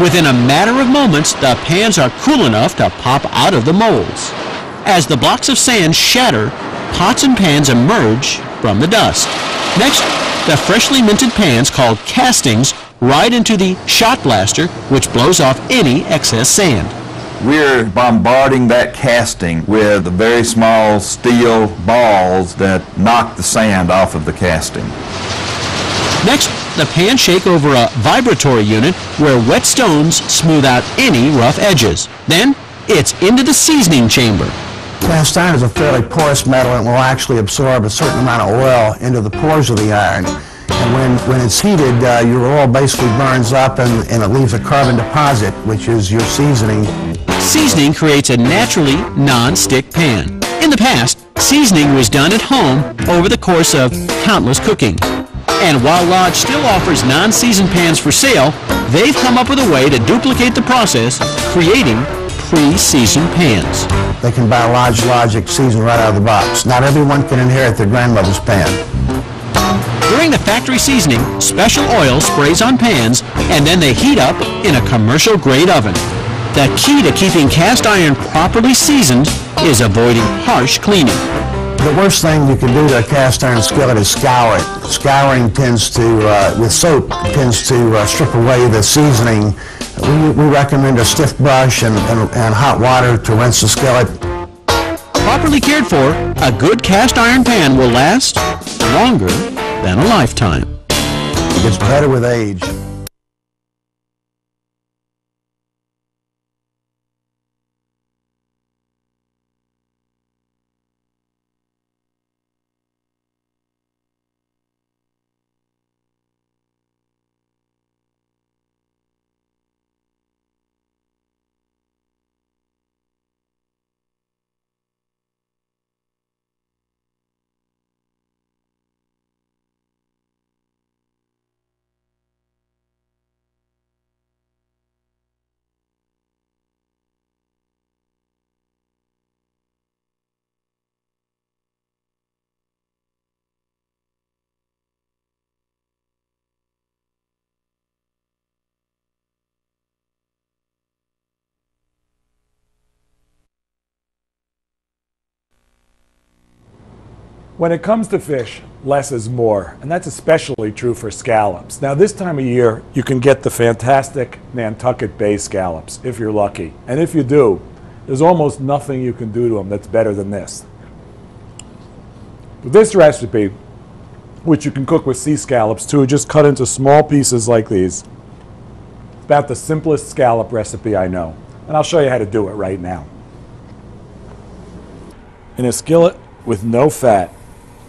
Within a matter of moments, the pans are cool enough to pop out of the molds. As the blocks of sand shatter, pots and pans emerge from the dust. Next, the freshly minted pans, called castings, ride into the shot blaster, which blows off any excess sand. We're bombarding that casting with the very small steel balls that knock the sand off of the casting. Next, the pans shake over a vibratory unit where wet stones smooth out any rough edges. Then, it's into the seasoning chamber. Cast iron is a fairly porous metal and will actually absorb a certain amount of oil into the pores of the iron. And when it's heated, your oil basically burns up and it leaves a carbon deposit, which is your seasoning. Seasoning creates a naturally non-stick pan. In the past, seasoning was done at home over the course of countless cookings. And while Lodge still offers non-seasoned pans for sale, they've come up with a way to duplicate the process, creating pre-seasoned pans. They can buy Lodge Logic seasoned right out of the box. Not everyone can inherit their grandmother's pan. During the factory seasoning, special oil sprays on pans, and then they heat up in a commercial-grade oven. The key to keeping cast iron properly seasoned is avoiding harsh cleaning. The worst thing you can do to a cast iron skillet is scour it. Scouring tends to, with soap, tends to strip away the seasoning. We recommend a stiff brush and hot water to rinse the skillet. Properly cared for, a good cast iron pan will last longer than a lifetime. It gets better with age. When it comes to fish, less is more, and that's especially true for scallops. Now this time of year, you can get the fantastic Nantucket Bay scallops, if you're lucky. And if you do, there's almost nothing you can do to them that's better than this. With this recipe, which you can cook with sea scallops too, just cut into small pieces like these. It's about the simplest scallop recipe I know, and I'll show you how to do it right now. In a skillet with no fat,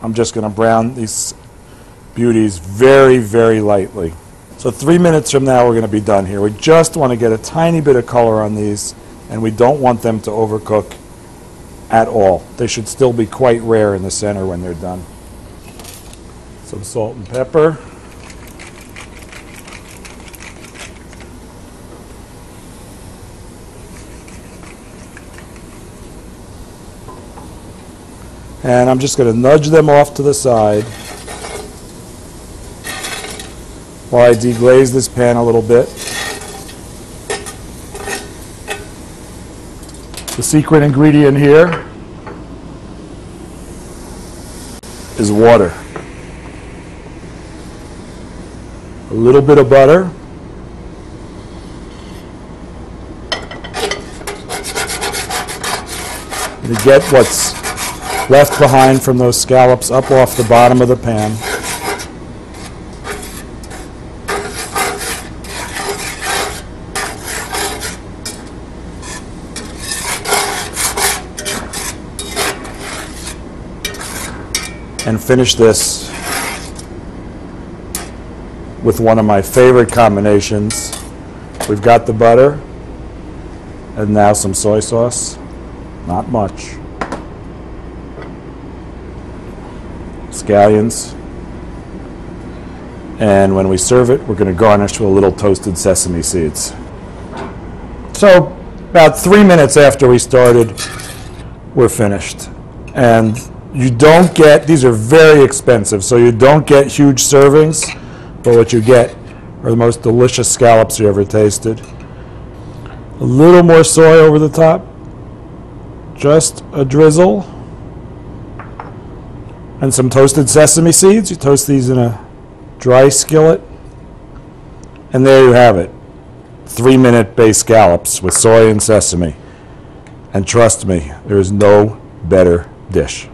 I'm just going to brown these beauties very, very lightly. So 3 minutes from now we're going to be done here. We just want to get a tiny bit of color on these, and we don't want them to overcook at all. They should still be quite rare in the center when they're done. Some salt and pepper. And I'm just going to nudge them off to the side while I deglaze this pan a little bit. The secret ingredient here is water. A little bit of butter. To get what's left behind from those scallops up off the bottom of the pan. And finish this with one of my favorite combinations. We've got the butter and now some soy sauce. Not much. Scallions, and when we serve it, we're going to garnish with a little toasted sesame seeds. So about 3 minutes after we started, we're finished. And you don't get, these are very expensive, so you don't get huge servings, but what you get are the most delicious scallops you ever tasted. A little more soy over the top. Just a drizzle. And some toasted sesame seeds. You toast these in a dry skillet. And there you have it. 3-minute base scallops with soy and sesame. And trust me, there is no better dish.